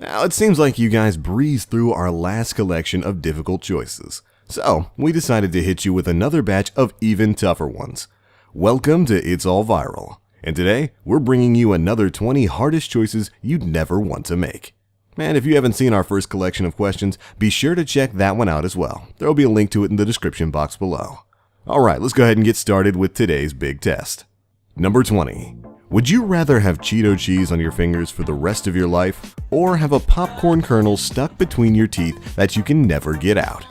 Now, it seems like you guys breezed through our last collection of difficult choices, so we decided to hit you with another batch of even tougher ones. Welcome to It's All Viral, and today we're bringing you another 20 hardest choices you'd never want to make. And if you haven't seen our first collection of questions, be sure to check that one out as well. There'll be a link to it in the description box below. Alright, let's go ahead and get started with today's big test. Number 20. Would you rather have Cheeto cheese on your fingers for the rest of your life, or have a popcorn kernel stuck between your teeth that you can never get out?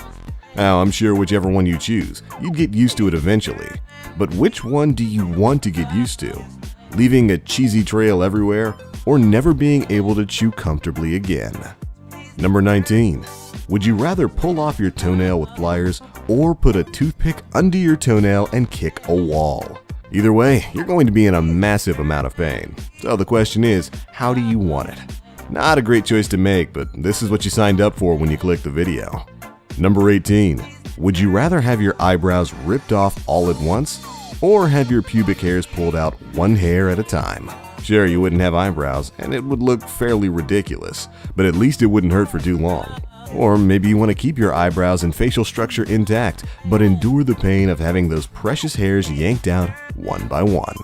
Now, I'm sure whichever one you choose, you'd get used to it eventually. But which one do you want to get used to? Leaving a cheesy trail everywhere, or never being able to chew comfortably again? Number 19. Would you rather pull off your toenail with pliers, or put a toothpick under your toenail and kick a wall? Either way, you're going to be in a massive amount of pain. So the question is, how do you want it? Not a great choice to make, but this is what you signed up for when you clicked the video. Number 18. Would you rather have your eyebrows ripped off all at once, or have your pubic hairs pulled out one hair at a time? Sure, you wouldn't have eyebrows, and it would look fairly ridiculous, but at least it wouldn't hurt for too long. Or maybe you want to keep your eyebrows and facial structure intact, but endure the pain of having those precious hairs yanked out one by one.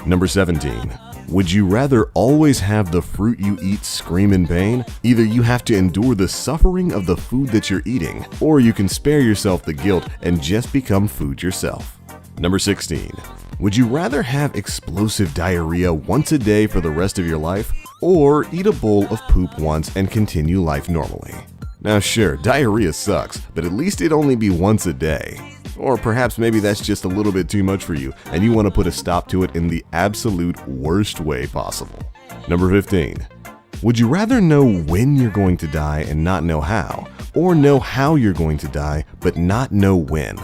Number 17. Would you rather always have the fruit you eat scream in pain? Either you have to endure the suffering of the food that you're eating, or you can spare yourself the guilt and just become food yourself. Number 16. Would you rather have explosive diarrhea once a day for the rest of your life, or eat a bowl of poop once and continue life normally? Now sure, diarrhea sucks, but at least it'd only be once a day. Or perhaps maybe that's just a little bit too much for you and you want to put a stop to it in the absolute worst way possible. Number 15. Would you rather know when you're going to die and not know how, or know how you're going to die but not know when?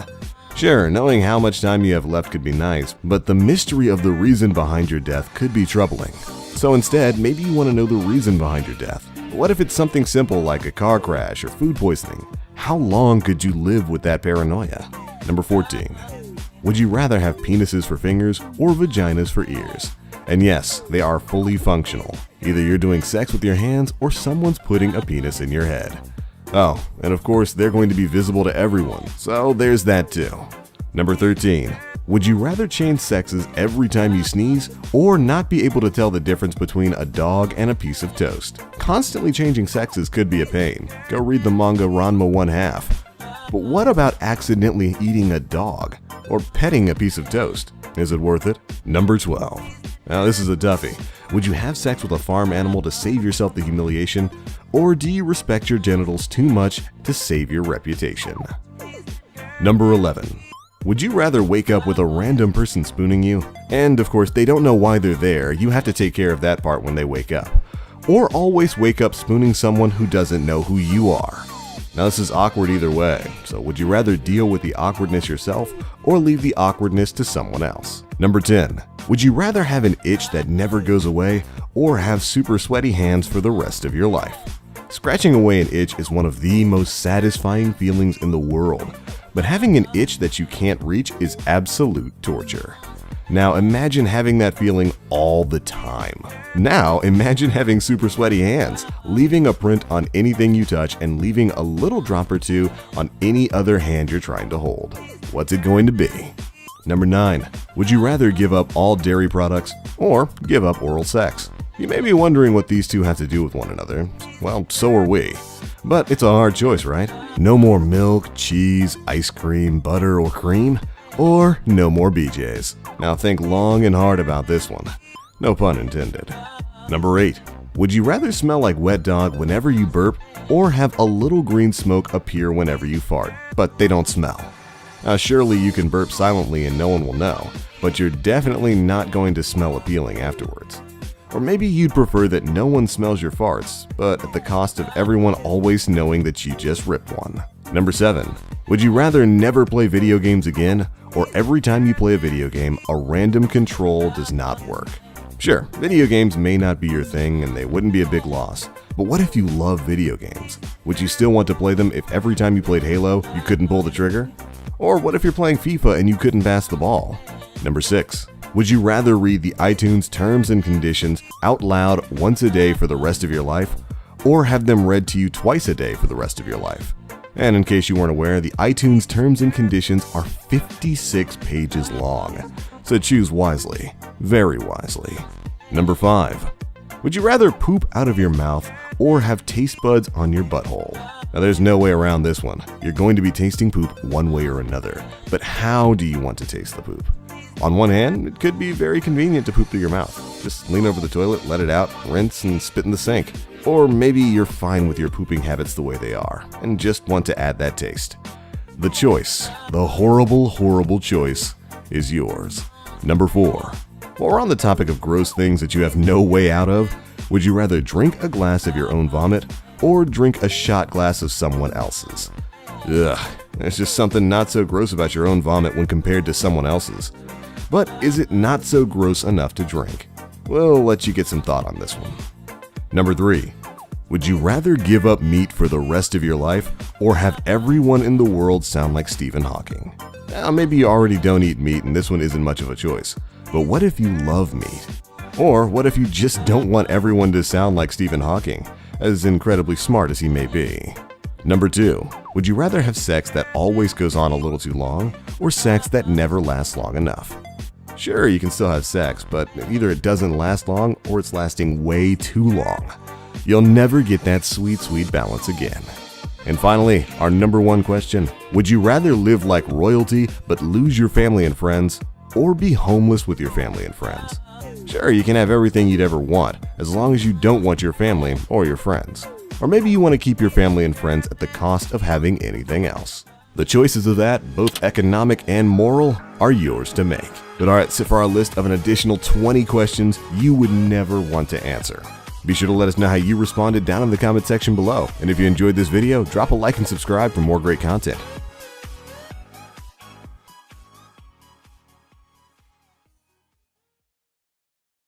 Sure, knowing how much time you have left could be nice, but the mystery of the reason behind your death could be troubling. So instead, maybe you want to know the reason behind your death. What if it's something simple like a car crash or food poisoning? How long could you live with that paranoia? Number 14. Would you rather have penises for fingers or vaginas for ears? And yes, they are fully functional. Either you're doing sex with your hands or someone's putting a penis in your head. Oh, and of course they're going to be visible to everyone, so there's that too. Number 13. Would you rather change sexes every time you sneeze, or not be able to tell the difference between a dog and a piece of toast? Constantly changing sexes could be a pain. Go read the manga Ranma 1/2. But what about accidentally eating a dog, or petting a piece of toast? Is it worth it? Number 12. Now this is a toughie. Would you have sex with a farm animal to save yourself the humiliation, or do you respect your genitals too much to save your reputation? Number 11. Would you rather wake up with a random person spooning you, and of course they don't know why they're there, you have to take care of that part when they wake up, or always wake up spooning someone who doesn't know who you are? Now this is awkward either way, so would you rather deal with the awkwardness yourself, or leave the awkwardness to someone else? Number 10. Would you rather have an itch that never goes away, or have super sweaty hands for the rest of your life? Scratching away an itch is one of the most satisfying feelings in the world, but having an itch that you can't reach is absolute torture. Now imagine having that feeling all the time. Now imagine having super sweaty hands, leaving a print on anything you touch and leaving a little drop or two on any other hand you're trying to hold. What's it going to be? Number 9. Would you rather give up all dairy products, or give up oral sex? You may be wondering what these two have to do with one another. Well, so are we. But it's a hard choice, right? No more milk, cheese, ice cream, butter, or cream? Or no more BJs. Now think long and hard about this one. No pun intended. Number 8. Would you rather smell like wet dog whenever you burp, or have a little green smoke appear whenever you fart, but they don't smell? Now surely you can burp silently and no one will know, but you're definitely not going to smell appealing afterwards. Or maybe you'd prefer that no one smells your farts, but at the cost of everyone always knowing that you just ripped one. Number 7. Would you rather never play video games again, or every time you play a video game, a random control does not work? Sure, video games may not be your thing and they wouldn't be a big loss, but what if you love video games? Would you still want to play them if every time you played Halo, you couldn't pull the trigger? Or what if you're playing FIFA and you couldn't pass the ball? Number 6. Would you rather read the iTunes terms and conditions out loud once a day for the rest of your life, or have them read to you twice a day for the rest of your life. And in case you weren't aware, the iTunes terms and conditions are 56 pages long, so choose wisely, very wisely. Number 5. Would you rather poop out of your mouth or have taste buds on your butthole? Now there's no way around this one. You're going to be tasting poop one way or another, but how do you want to taste the poop? On one hand, it could be very convenient to poop through your mouth. Just lean over the toilet, let it out, rinse, and spit in the sink. Or maybe you're fine with your pooping habits the way they are, and just want to add that taste. The choice, the horrible, horrible choice, is yours. Number 4. While we're on the topic of gross things that you have no way out of, would you rather drink a glass of your own vomit or drink a shot glass of someone else's? Ugh, there's just something not so gross about your own vomit when compared to someone else's. But is it not so gross enough to drink? We'll let you get some thought on this one. Number 3. Would you rather give up meat for the rest of your life or have everyone in the world sound like Stephen Hawking? Now, maybe you already don't eat meat and this one isn't much of a choice, but what if you love meat? Or what if you just don't want everyone to sound like Stephen Hawking, as incredibly smart as he may be? Number 2. Would you rather have sex that always goes on a little too long or sex that never lasts long enough? Sure, you can still have sex, but either it doesn't last long or it's lasting way too long. You'll never get that sweet, sweet balance again. And finally, our number 1 question. Would you rather live like royalty but lose your family and friends, or be homeless with your family and friends? Sure, you can have everything you'd ever want, as long as you don't want your family or your friends. Or maybe you want to keep your family and friends at the cost of having anything else. The choices of that, both economic and moral, are yours to make. But alright, so for our list of an additional 20 questions you would never want to answer. Be sure to let us know how you responded down in the comment section below. And if you enjoyed this video, drop a like and subscribe for more great content.